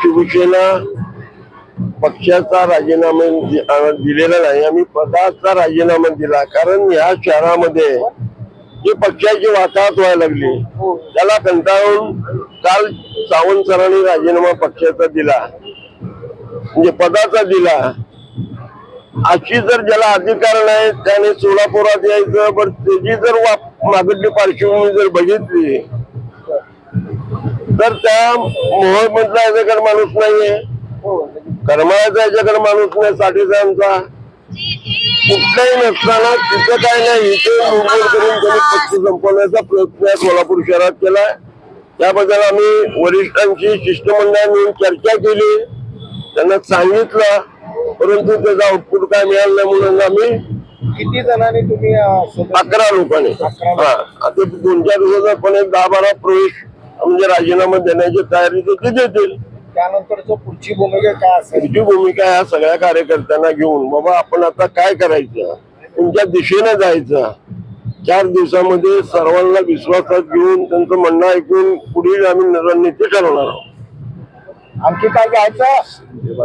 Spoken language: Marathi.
शिवसेना पक्षाचा राजीनामा दिलेला नाही, आम्ही पदाचा राजीनामा दिला. कारण या शहरामध्ये जी पक्षाची वाताहत व्हायला लागली त्याला कंटाळून काल सावंत सरांनी राजीनामा पक्षाचा दिला, म्हणजे पदाचा दिला. अशी जर ज्याला अधिकार नाही त्याने सोलापुरात यायचं. पण त्याची जर मागणी पार्श्वभूमी जर बघितली तर त्या मोहोळमधला याच्याकडे माणूस नाहीये, करमाळ्याचा याच्याकडे माणूस नाही, साठेसाहेबांचा कुठलाही नसताना तिथं काय नाही, इथे मुंबई करून त्यांनी पक्ष संपवण्याचा प्रयत्न सोलापूर शहरात केलाय. त्याबद्दल आम्ही वरिष्ठांची शिष्टमंडळाने चर्चा केली, त्यांना सांगितलं, परंतु त्याचा आउटपुट काय मिळालं नाही. म्हणून आम्ही किती जणांनी तुम्ही 11 लोकांनी आता 2-4 दिवसात पण 10-12 प्रवेश म्हणजे राजीनामा देण्याची तयारी ते देतील. त्यानंतर पुढची भूमिका काय असेल? पुढची भूमिका ह्या सगळ्या कार्यकर्त्यांना घेऊन बाबा आपण आता काय करायचं, कोणत्या दिशेने जायचं, 4 दिवसामध्ये सर्वांना विश्वासात घेऊन त्यांचं म्हणणं ऐकून पुढील आम्ही रणनीती ठरवणार आहोत. आणखी काय घ्यायचं?